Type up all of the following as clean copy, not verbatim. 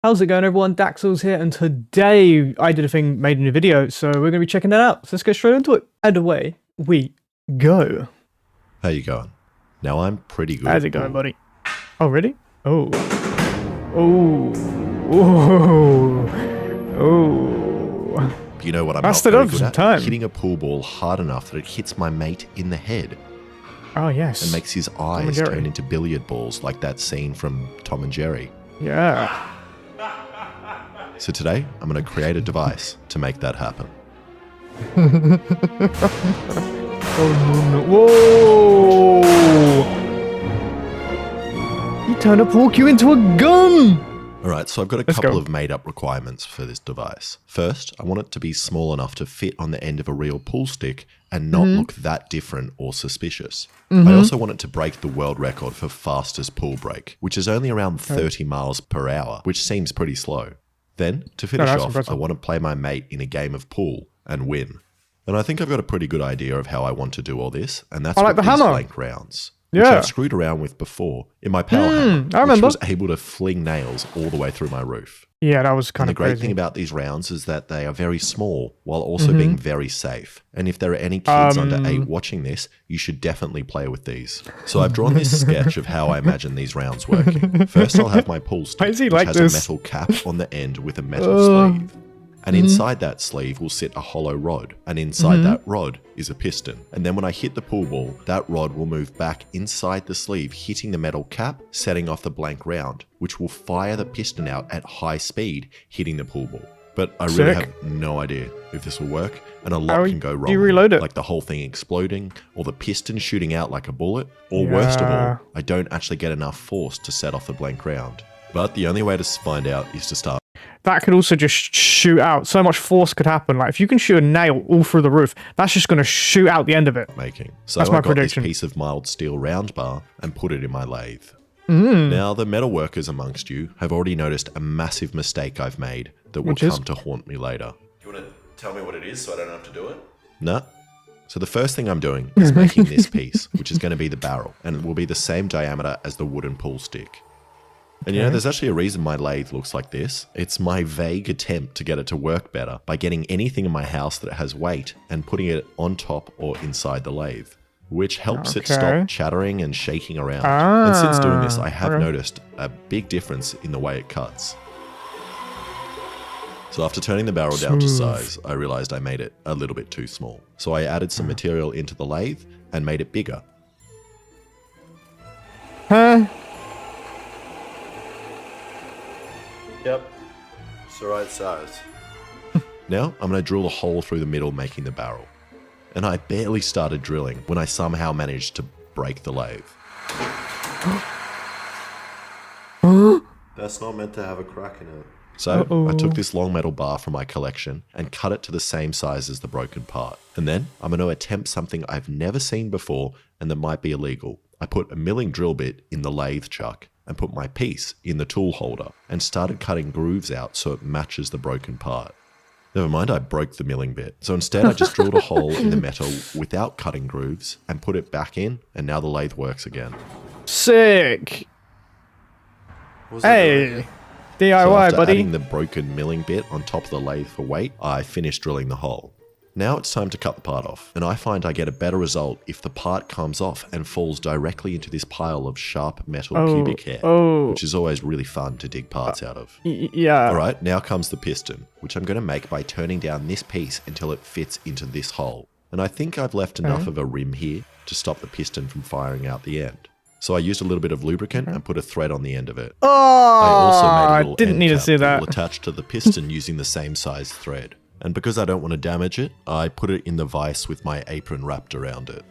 How's it going, everyone? Daxellz here, and today I did a thing made in a video, so we're going to be checking that out. So let's get straight into it. And away we go. How you going? Now I'm pretty good. How's it going, buddy? Oh, ready? Oh. Oh. Oh. Oh. You know what I'm Busted not very off good some at? time. Hitting a pool ball hard enough that it hits my mate in the head Oh, yes. and makes his eyes Jerry. turn into billiard balls like that scene from Tom and Jerry. Yeah. So today, I'm going to create a device to make that happen. Oh, no. Whoa! He turned a pool cue into a gun! Alright, so I've got a couple of made-up requirements for this device. First, I want it to be small enough to fit on the end of a real pool stick and not look that different or suspicious. I also want it to break the world record for fastest pool break, which is only around 30 miles per hour, which seems pretty slow. Then, to finish off, impressive. I want to play my mate in a game of pool and win. And I think I've got a pretty good idea of how I want to do all this, and that's like with the these hammer. blank rounds, which Yeah. I've screwed around with before in my power hammer, I which remember. was able to fling nails all the way through my roof. Yeah, that was And kind the of great crazy. thing about these rounds is that they are very small while also being very safe. And if there are any kids under 8 watching this, you should definitely play with these. So I've drawn this sketch of how I imagine these rounds working. First, I'll have my pool stick, Why is he which like has this? a metal cap on the end with a metal sleeve. And inside that sleeve will sit a hollow rod. And inside that rod is a piston. And then when I hit the pool ball, that rod will move back inside the sleeve, hitting the metal cap, setting off the blank round, which will fire the piston out at high speed, hitting the pool ball. But I really Sick. have no idea if this will work, and a How lot can go do wrong. you reload it? Like the whole thing exploding, or the piston shooting out like a bullet, or worst of Yeah. all, I don't actually get enough force to set off the blank round. But the only way to find out is to start That could also just shoot out. So much force could happen. Like, if you can shoot a nail all through the roof, that's just going to shoot out the end of it. making. So That's I my got prediction. this piece of mild steel round bar and put it in my lathe. Now, the metal workers amongst you have already noticed a massive mistake I've made that will Which is? come to haunt me later. Do you want to tell me what it is so I don't have to do it? Nah. So the first thing I'm doing is making this piece, which is going to be the barrel, and it will be the same diameter as the wooden pool stick. And you know, there's actually a reason my lathe looks like this. It's my vague attempt to get it to work better by getting anything in my house that has weight and putting it on top or inside the lathe, which helps it Okay. stop chattering and shaking around. And since doing this, I have okay. noticed a big difference in the way it cuts. So after turning the barrel down to size, I realized I made it a little bit too small. So I added some material into the lathe and made it bigger. Huh? Yep, it's the right size. Now I'm going to drill a hole through the middle, making the barrel. And I barely started drilling when I somehow managed to break the lathe. That's not meant to have a crack in it. So I took this long metal bar from my collection and cut it to the same size as the broken part. And then I'm going to attempt something I've never seen before and that might be illegal. I put a milling drill bit in the lathe chuck and put my piece in the tool holder and started cutting grooves out so it matches the broken part. Never mind, I broke the milling bit. So instead I just drilled a hole in the metal without cutting grooves and put it back in, and now the lathe works again. Sick. What was I doing? Hey. So DIY, after buddy. adding the broken milling bit on top of the lathe for weight, I finished drilling the hole. Now it's time to cut the part off, and I find I get a better result if the part comes off and falls directly into this pile of sharp metal cubic hair, which is always really fun to dig parts out of. Yeah. Alright, now comes the piston, which I'm going to make by turning down this piece until it fits into this hole. And I think I've left enough of a rim here to stop the piston from firing out the end. So I used a little bit of lubricant and put a thread on the end of it. Oh, I also made a I little didn't end need to cap see that. will attach to the piston using the same size thread. And because I don't want to damage it, I put it in the vise with my apron wrapped around it.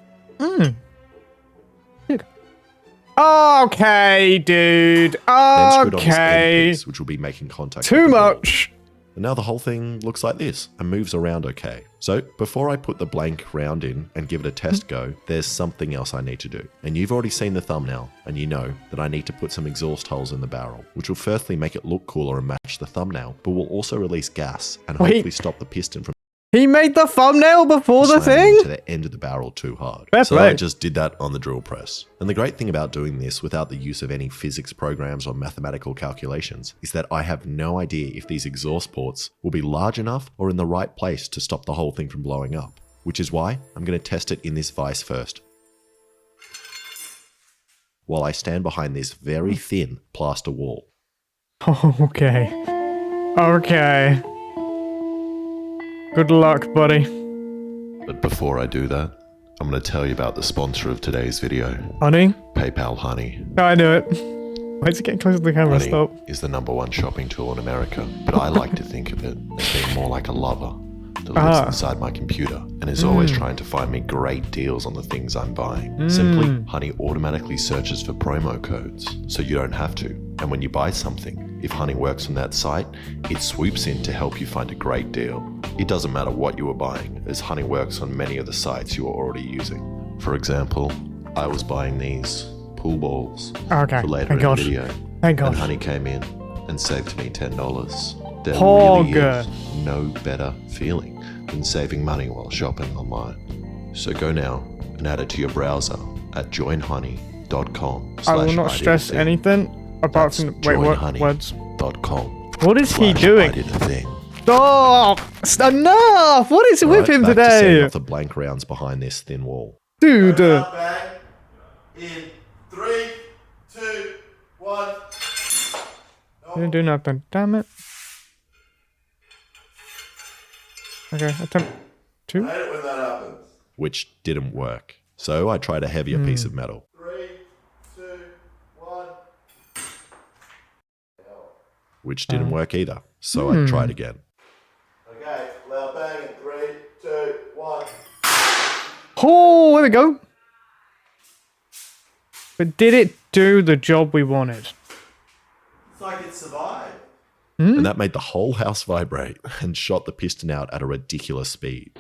Okay, dude. Then screwed on this end Okay. piece, which will be making contact Too with the ball. much. And now the whole thing looks like this and moves around okay. So before I put the blank round in and give it a test go, there's something else I need to do. And you've already seen the thumbnail, and you know that I need to put some exhaust holes in the barrel, which will firstly make it look cooler and match the thumbnail, but will also release gas and Wait. hopefully stop the piston from He made the thumbnail before the slamming thing? to the end of the barrel too hard. Fair So play. I just did that on the drill press. And the great thing about doing this without the use of any physics programs or mathematical calculations is that I have no idea if these exhaust ports will be large enough or in the right place to stop the whole thing from blowing up, which is why I'm going to test it in this vise first, while I stand behind this very thin plaster wall. Okay. Okay. Good luck, buddy. But before I do that, I'm going to tell you about the sponsor of today's video, Honey? PayPal Honey. I knew it. Why is it getting closer to the camera? Honey Stop. is the #1 shopping tool in America, but I like to think of it as being more like a lover that lives inside my computer and is always trying to find me great deals on the things I'm buying. Simply, Honey automatically searches for promo codes, so you don't have to. And when you buy something, if Honey works on that site, it swoops in to help you find a great deal. It doesn't matter what you are buying, as Honey works on many of the sites you are already using. For example, I was buying these pool balls Okay. for later Thank in the God. video, Thank and God. Honey came in and saved me $10. There Pog. really is no better feeling than saving money while shopping online. So go now and add it to your browser at joinhoney.com. I will not stress anything apart from wait, what words? .com. What is he doing? I did a thing. Stop! Enough! What is with him back to setting today? off the blank rounds behind this thin wall. Dude. In 3, 2, 1. Didn't do nothing. Damn it. Okay, attempt 2. I hate it when that happens. Which didn't work. So I tried a heavier piece of metal. 3, 2, 1. Which didn't work either. So I tried again. Okay, loud bang in 3, 2, 1. Oh, there we go. But did it do the job we wanted? It's like it survived. And that made the whole house vibrate and shot the piston out at a ridiculous speed.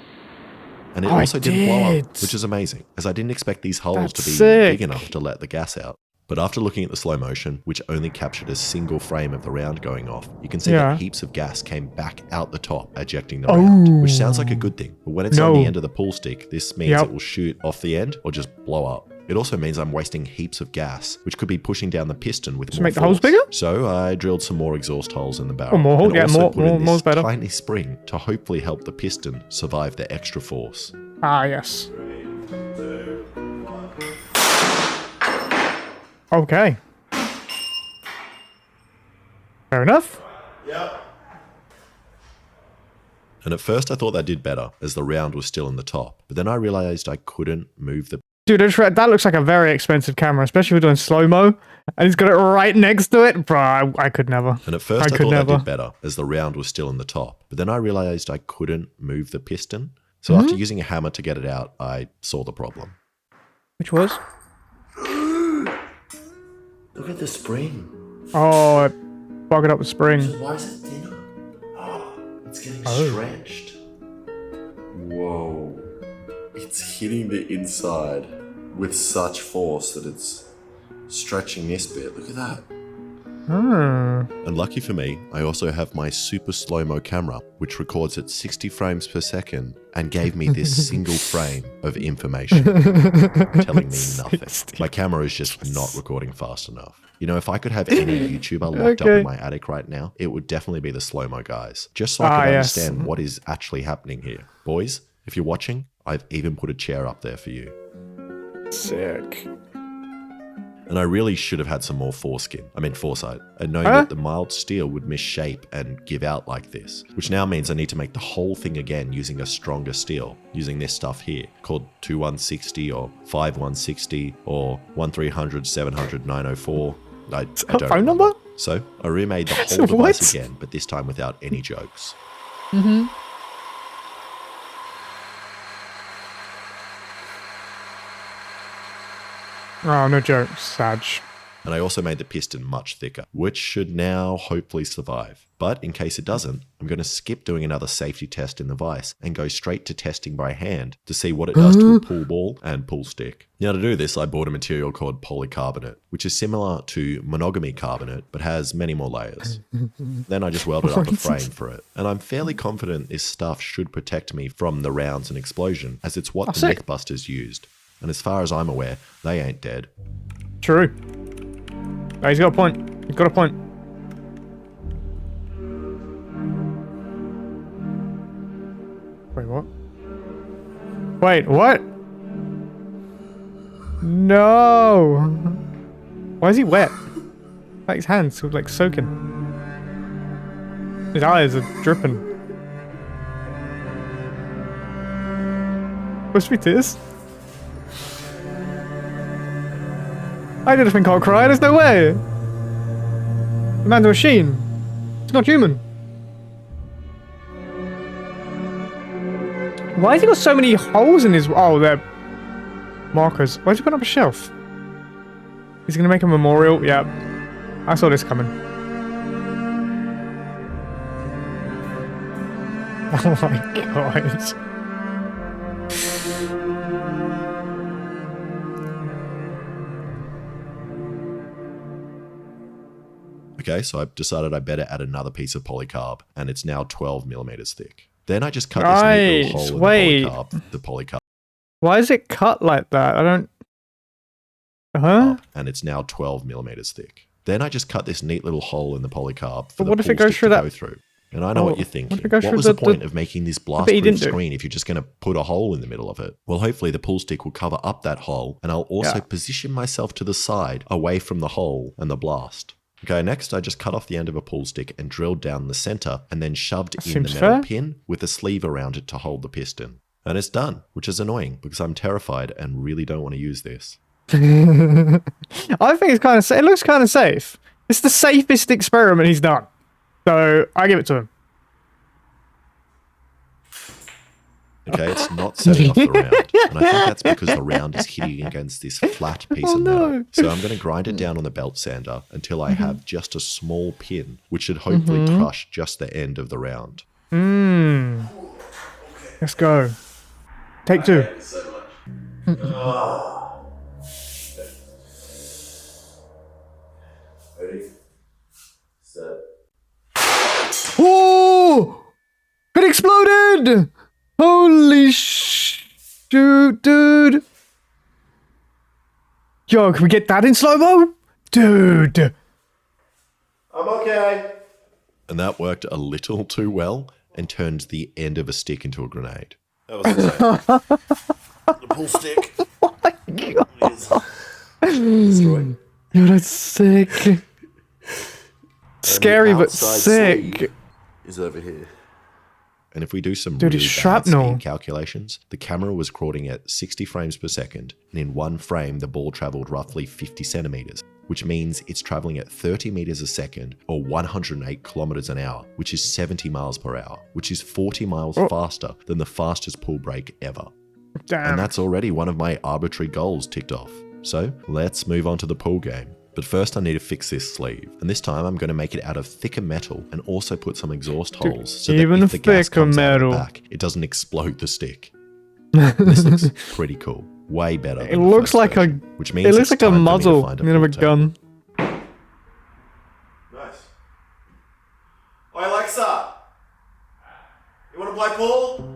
And it also didn't blow up, did. which is amazing, as I didn't expect these holes to That's be sick. big enough to let the gas out. But after looking at the slow motion, which only captured a single frame of the round going off, you can see Yeah. that heaps of gas came back out the top, ejecting the round, which sounds like a good thing. But when it's on No. the end of the pool stick, this means Yep. it will shoot off the end or just blow up. It also means I'm wasting heaps of gas, which could be pushing down the piston with more make the force. holes bigger? So I drilled some more exhaust holes in the barrel. Oh, more hole- and yeah, also more- put in more's this better. tiny spring to hopefully help the piston survive the extra force. Ah, yes. 3, 2, 1. Okay. Fair enough. Yep. And at first I thought that did better, as the round was still in the top. But then I realized I couldn't move the Dude, that looks like a very expensive camera, especially if we're doing slow-mo. And he's got it right next to it. Bro, I could never. And at first I thought that did better, as the round was still in the top. But then I realized I couldn't move the piston. So after using a hammer to get it out, I saw the problem. Which was? Look at the spring. Oh, it buggered up the spring. Why is it thinner? Oh, it's getting stretched. Whoa. It's hitting the inside with such force that it's stretching this bit. Look at that. And lucky for me, I also have my super slow-mo camera, which records at 60 frames per second and gave me this single frame of information, telling me nothing. My camera is just not recording fast enough. You know, if I could have any YouTuber locked up in my attic right now, it would definitely be the slow-mo guys, just so I could understand what is actually happening here. Boys, if you're watching, I've even put a chair up there for you. Sick. And I really should have had some more foresight, and knowing that the mild steel would misshape and give out like this, which now means I need to make the whole thing again using a stronger steel, using this stuff here, called 2160 or 5160 or 1300 700 904. I don't Phone remember. number? So I remade the whole device again, but this time without any jokes. Oh, no joke. Sag. And I also made the piston much thicker, which should now hopefully survive. But in case it doesn't, I'm going to skip doing another safety test in the vise and go straight to testing by hand to see what it does to a pull ball and pull stick. Now to do this, I bought a material called polycarbonate, which is similar to monogamy carbonate, but has many more layers. Then I just welded up a frame for it. And I'm fairly confident this stuff should protect me from the rounds and explosion, as it's what the Mythbusters used. And as far as I'm aware, they ain't dead. True. Oh, he's got a point. He's got a point. Wait, what? Wait, what? No! Why is he wet? Like his hands were like soaking. His eyes are dripping. Supposed to be tears? I didn't think I'll cry, there's no way! The man's a machine. It's not human. Why has he got so many holes in his... Oh, they're markers. Why did he put up a shelf? He's gonna make a memorial? Yep. I saw this coming. Oh my god. Okay, so I've decided I better add another piece of polycarb, and it's now 12 millimeters thick. Then I just cut this neat little hole in the polycarb. Why is it cut like that? I don't... Huh? And it's now 12 millimeters thick. Then I just cut this neat little hole in the polycarb for but what the if it goes through that? go through. And I know what you're thinking. What was the point of making this blast-proof screen if you're just going to put a hole in the middle of it? Well, hopefully the pull stick will cover up that hole, and I'll also position myself to the side, away from the hole and the blast. Okay, next I just cut off the end of a pull stick and drilled down the center and then shoved in the metal pin with a sleeve around it to hold the piston. And it's done, which is annoying because I'm terrified and really don't want to use this. I think it's kind of it looks kind of safe. It's the safest experiment he's done. So I give it to him. Okay, it's not setting off the round. And I think that's because the round is hitting against this flat piece of metal. So I'm going to grind it down on the belt sander until I have just a small pin, which should hopefully crush just the end of the round. Let's go. Take two. Ready? Set. Oh! It exploded! Holy shoot, dude! Yo, can we get that in slow-mo? Dude! I'm okay. And that worked a little too well and turned the end of a stick into a grenade. That was insane. The pull stick. Oh my god! Destroyed. Yo, that's sick. Scary but sick. Is over here. And if we do some Dude, really it's bad shrapnel. speed calculations, the camera was recording at 60 frames per second, and in one frame the ball traveled roughly 50 centimeters, which means it's traveling at 30 meters a second or 108 kilometers an hour, which is 70 miles per hour, which is 40 miles faster than the fastest pull brake ever. Damn. And that's already one of my arbitrary goals ticked off. So let's move on to the pull game. But first I need to fix this sleeve, and this time I'm going to make it out of thicker metal and also put some exhaust holes so that if the gas comes out of the back, it doesn't explode the stick. This looks pretty cool. Way better than It looks like version, which means it looks like a time for me to muzzle find instead of a gun. Nice. Oi, Alexa! You want to play pool?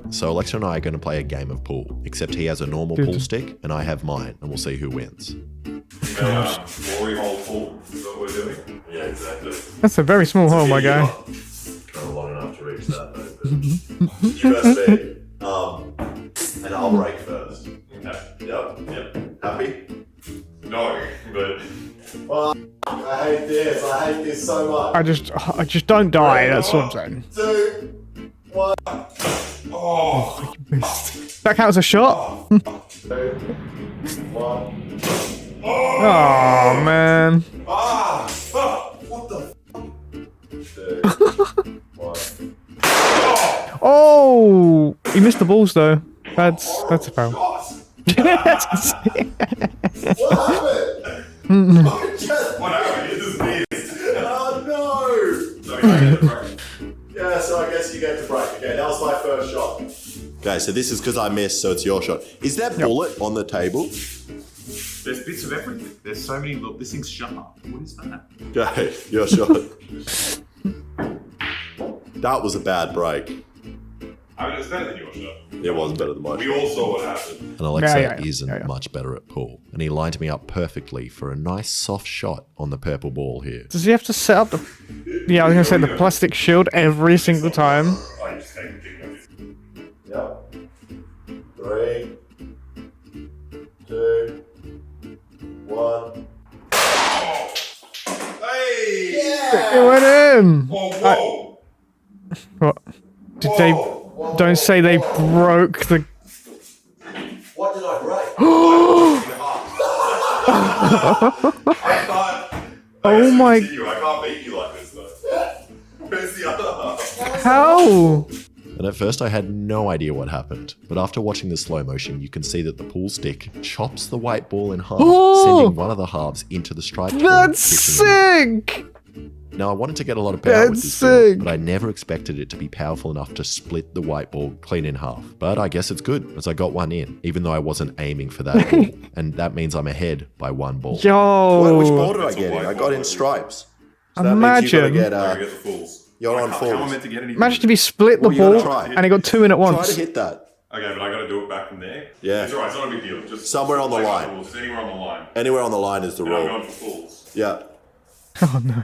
So Alexa and I are going to play a game of pool, except he has a normal pool stick and I have mine, and we'll see who wins. Glory hole pool. Is that what we're doing? Yeah, exactly. That's a very small hole, my guy. Kind of long enough to reach that, though. You first, and I'll break first. Okay. Yep. Happy? No, but... Oh, I hate this. I hate this so much. I just don't die. That's what I'm saying. 2, 1. Oh, That counts as a shot. 2, 1. Oh man. What the? 2, 1. Oh, he missed the balls though. That's a foul. What happened? Yeah, so I guess you get to break. Okay, that was my first shot. Okay, so this is because I missed, so it's your shot. Is that bullet on the table? There's bits of everything. There's so many. Look, this thing's sharp. What is that? Okay, your shot. That was a bad break. I mean, it's better than your shot. It was better than mine. We all saw what happened. And Alexa isn't much better at pool. And he lined me up perfectly for a nice soft shot on the purple ball here. Does he have to set up the... Yeah, I was going to say the plastic shield every single time. I just take the thing like this. Yep. 3, 2, 1. Hey! It went in! Whoa! What? Did they... Don't say they broke the... What did I break? Oh my... I can't beat you like this though. Where's the other half? How? And at first I had no idea what happened. But after watching the slow motion, you can see that the pool stick chops the white ball in half, sending one of the halves into the striped ball. That's sick! Now, I wanted to get a lot of power with this build, but I never expected it to be powerful enough to split the white ball clean in half. But I guess it's good, as I got one in, even though I wasn't aiming for that ball. And that means I'm ahead by one ball. Yo! Which ball did I get in? I got in stripes. So that means Imagine. you I gotta get the fulls. You're on How am I fulls. meant to get anything? Imagine if he split the Well, you gotta ball try. and he got two in at Try once. to hit that. Okay, but I gotta do it back from there. Yeah. It's alright, it's not a big deal. Just Somewhere on the play by line. rules. Just anywhere on the line. Anywhere on the line is the And I'm rule. going for fulls. Yeah. Oh no.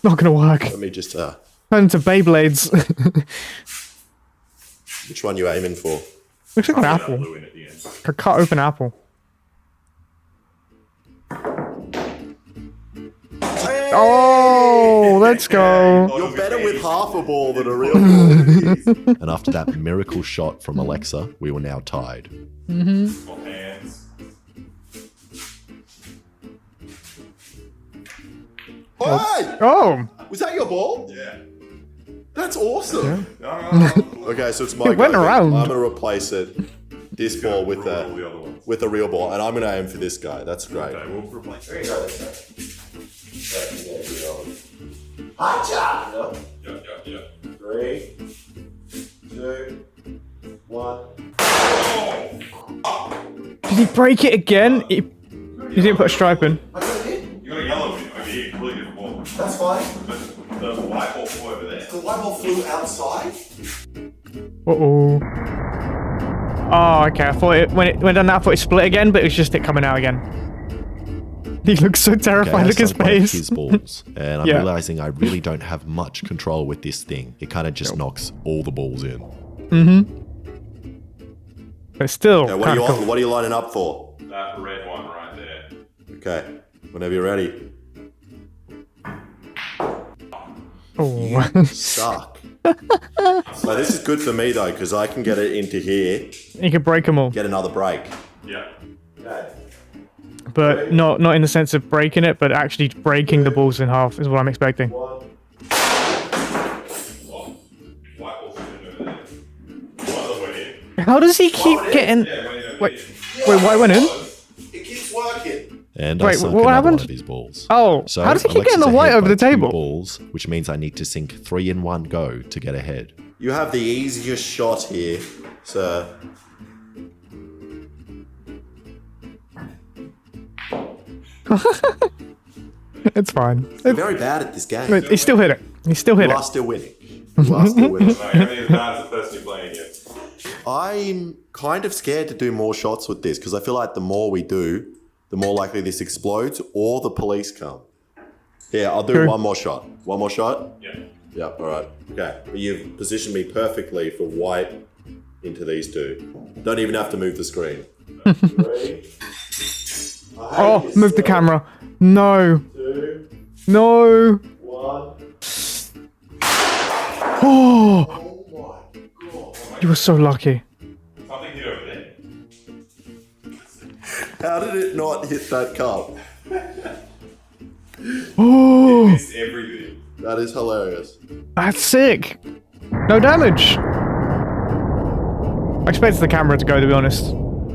Not gonna work. Let me just, Turn into Beyblades. which one you aiming for? Looks like an That apple. blue in at the end. A cut open apple. Oh, let's go. You're better with half a ball than a real ball. And after that miracle shot from Alexa, we were now tied. Swap hands. Hey! Oh, Was that your ball? Yeah. That's awesome. No. Okay, so it's my It went go. around. I'm gonna replace it. This ball with All the the other ones. with a real ball, and I'm gonna aim for this guy. That's great. Okay, we'll replace There it. you go. Hacha! Yeah. 3, 2, 1. did he break it again? He didn't put a stripe in. I got it in. You got a yellow one over here, completely different ball. That's fine. But the white ball flew over there. The white ball flew outside. Uh-oh. Oh, okay. I thought it, when it went down that, I thought it split again, but it was just it coming out again. He looks so terrified. I Look at his sunk both his face. balls, and I'm Yeah. realizing I really don't have much control with this thing. It kind of just knocks all the balls in. But still, Okay, what kind are of you cool. what are you lining up for? That red one right there. Okay, whenever you're ready. Oh. Suck. So this is good for me though, because I can get it into here, You could break them all, get another break. Yeah. Okay. but not in the sense of breaking it, but actually breaking the balls in half is what I'm expecting. 1. Oh, white ball's over there. One went in. How does he keep getting... Yeah, went in over Wait, here. wait, why went in? It keeps working. And Wait, I sunk what another happened? one of his balls. Oh, So how does he keep Alexa's getting the white ahead over by the 2 table? balls, which means I need to sink 3 in one go to get ahead. You have the easiest shot here, sir. It's fine. You're very bad at this game. He still hit it. He still hit You it. are still winning. You are still winning. No, you're only as bad as the person you're playing against. I'm kind of scared to do more shots with this because I feel like the more we do, the more likely this explodes or the police come. Yeah, I'll do True. one more shot. One more shot? Yeah. Yep, alright. Okay. You've positioned me perfectly for white into these two. Don't even have to move the screen. 3. Oh, move the camera. No. 2, No. 1. Oh, Oh my god. you were so lucky. Something hit over there. How did it not hit that cup? Oh, Missed everything. That is hilarious. that's sick. No damage. I expected the camera to go, to be honest.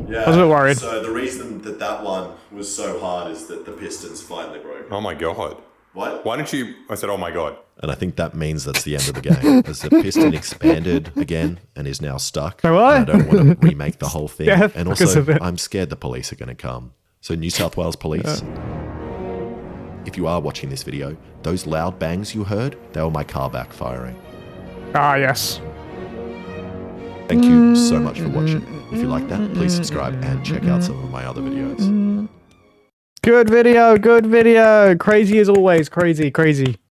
Yeah. I was a bit worried. So the reason that one was so hard is that the pistons finally broke. Oh my god. What? Why don't you? I said, oh my God. And I think that means that's the end of the game. As the piston expanded again and is now stuck. So what? And I don't want to remake the whole thing. Yeah, and because also, of it. I'm scared the police are going to come. So New South Wales Police, if you are watching this video, those loud bangs you heard, they were my car backfiring. Ah, yes. Thank you so much for watching. If you like that, please subscribe and check out some of my other videos. Good video, good video. Crazy as always. Crazy, crazy.